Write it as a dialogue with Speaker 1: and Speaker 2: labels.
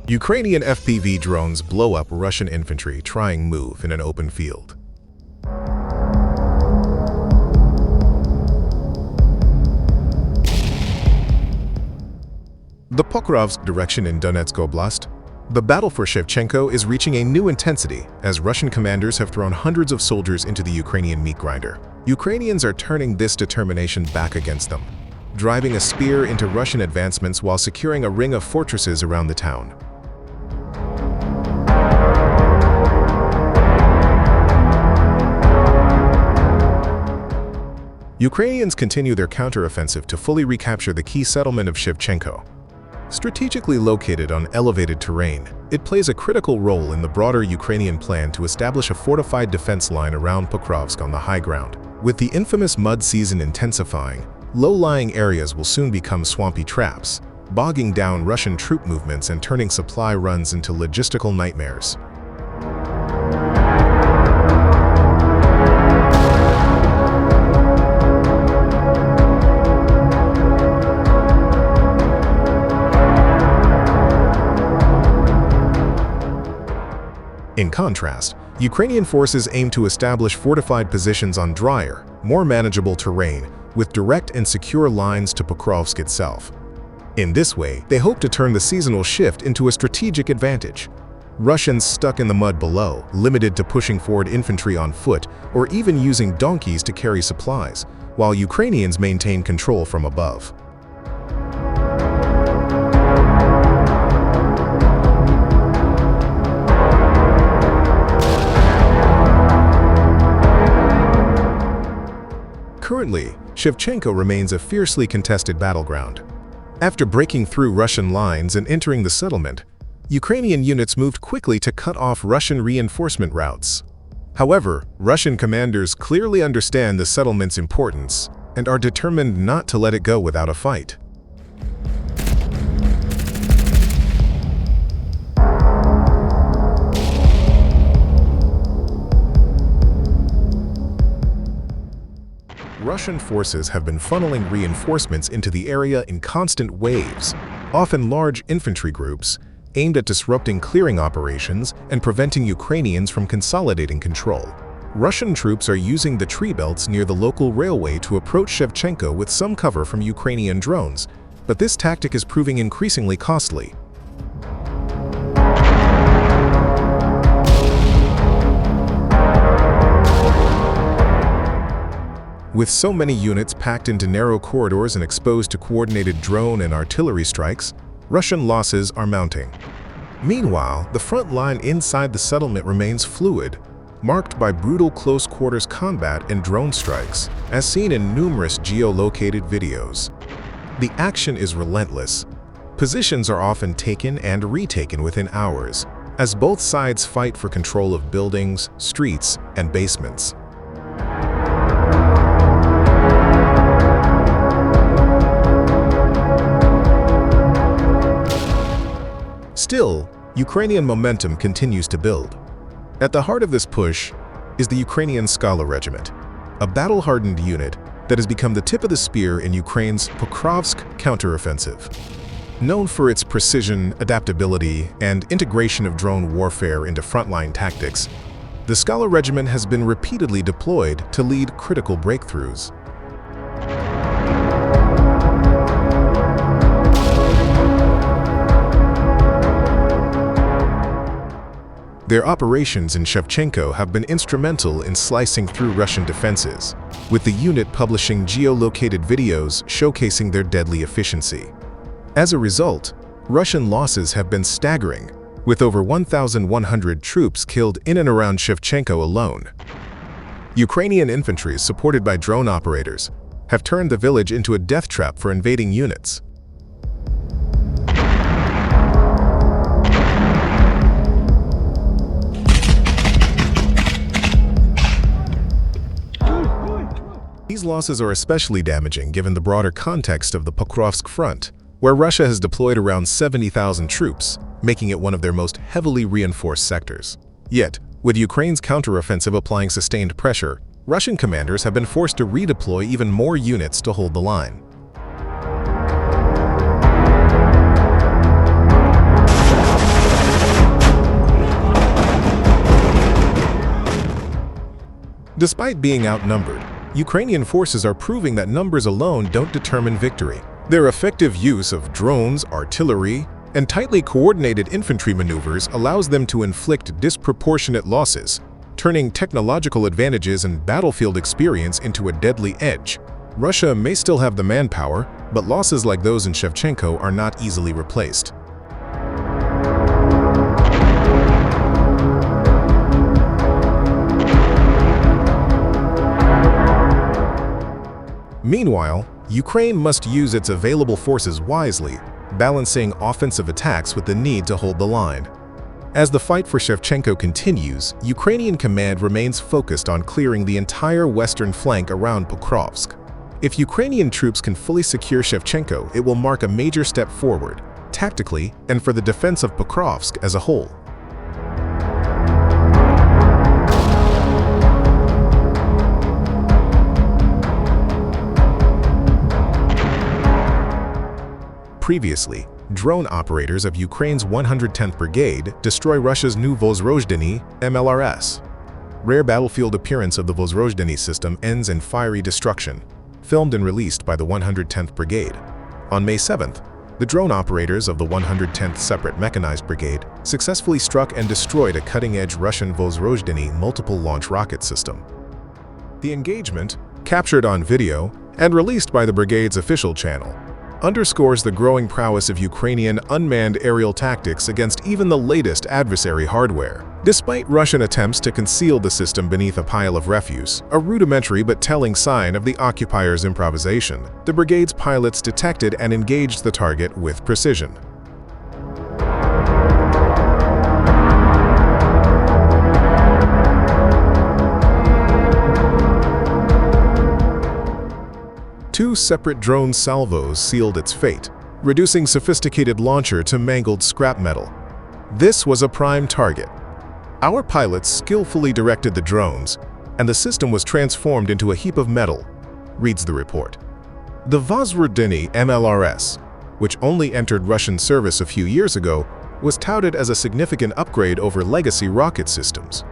Speaker 1: Ukrainian FPV drones blow up Russian infantry trying move in an open field. The Pokrovsk direction in Donetsk Oblast, the battle for Shevchenko is reaching a new intensity as Russian commanders have thrown hundreds of soldiers into the Ukrainian meat grinder. Ukrainians are turning this determination back against them, driving a spear into Russian advancements while securing a ring of fortresses around the town. Ukrainians continue their counteroffensive to fully recapture the key settlement of Shevchenko. Strategically located on elevated terrain, it plays a critical role in the broader Ukrainian plan to establish a fortified defense line around Pokrovsk on the high ground. With the infamous mud season intensifying, low-lying areas will soon become swampy traps, bogging down Russian troop movements and turning supply runs into logistical nightmares. In contrast, Ukrainian forces aim to establish fortified positions on drier, more manageable terrain with direct and secure lines to Pokrovsk itself. In this way, they hope to turn the seasonal shift into a strategic advantage. Russians stuck in the mud below, limited to pushing forward infantry on foot or even using donkeys to carry supplies, while Ukrainians maintain control from above. Currently, Shevchenko remains a fiercely contested battleground. After breaking through Russian lines and entering the settlement, Ukrainian units moved quickly to cut off Russian reinforcement routes. However, Russian commanders clearly understand the settlement's importance and are determined not to let it go without a fight. Russian forces have been funneling reinforcements into the area in constant waves, often large infantry groups, aimed at disrupting clearing operations and preventing Ukrainians from consolidating control. Russian troops are using the tree belts near the local railway to approach Shevchenko with some cover from Ukrainian drones, but this tactic is proving increasingly costly. With so many units packed into narrow corridors and exposed to coordinated drone and artillery strikes, Russian losses are mounting. Meanwhile, the front line inside the settlement remains fluid, marked by brutal close-quarters combat and drone strikes, as seen in numerous geolocated videos. The action is relentless. Positions are often taken and retaken within hours, as both sides fight for control of buildings, streets, and basements. Still, Ukrainian momentum continues to build. At the heart of this push is the Ukrainian Scala Regiment, a battle-hardened unit that has become the tip of the spear in Ukraine's Pokrovsk counteroffensive. Known for its precision, adaptability, and integration of drone warfare into frontline tactics, the Scala Regiment has been repeatedly deployed to lead critical breakthroughs. Their operations in Shevchenko have been instrumental in slicing through Russian defenses, with the unit publishing geolocated videos showcasing their deadly efficiency. As a result, Russian losses have been staggering, with over 1,100 troops killed in and around Shevchenko alone. Ukrainian infantry, supported by drone operators, have turned the village into a death trap for invading units. These losses are especially damaging given the broader context of the Pokrovsk front, where Russia has deployed around 70,000 troops, making it one of their most heavily reinforced sectors. Yet, with Ukraine's counteroffensive applying sustained pressure, Russian commanders have been forced to redeploy even more units to hold the line. Despite being outnumbered, Ukrainian forces are proving that numbers alone don't determine victory. Their effective use of drones, artillery, and tightly coordinated infantry maneuvers allows them to inflict disproportionate losses, turning technological advantages and battlefield experience into a deadly edge. Russia may still have the manpower, but losses like those in Shevchenko are not easily replaced. Meanwhile, Ukraine must use its available forces wisely, balancing offensive attacks with the need to hold the line. As the fight for Shevchenko continues, Ukrainian command remains focused on clearing the entire western flank around Pokrovsk. If Ukrainian troops can fully secure Shevchenko, it will mark a major step forward, tactically and for the defense of Pokrovsk as a whole. Previously, drone operators of Ukraine's 110th Brigade destroy Russia's new Vozrozhdeny MLRS. Rare battlefield appearance of the Vozrozhdeny system ends in fiery destruction, filmed and released by the 110th Brigade. On May 7th, the drone operators of the 110th Separate Mechanized Brigade successfully struck and destroyed a cutting-edge Russian Vozrozhdeny multiple-launch rocket system. The engagement, captured on video and released by the brigade's official channel, underscores the growing prowess of Ukrainian unmanned aerial tactics against even the latest adversary hardware. Despite Russian attempts to conceal the system beneath a pile of refuse, a rudimentary but telling sign of the occupiers' improvisation, the brigade's pilots detected and engaged the target with precision. Two separate drone salvos sealed its fate, reducing sophisticated launcher to mangled scrap metal. This was a prime target. Our pilots skillfully directed the drones, and the system was transformed into a heap of metal, reads the report. The Vozrozhdeny MLRS, which only entered Russian service a few years ago, was touted as a significant upgrade over legacy rocket systems.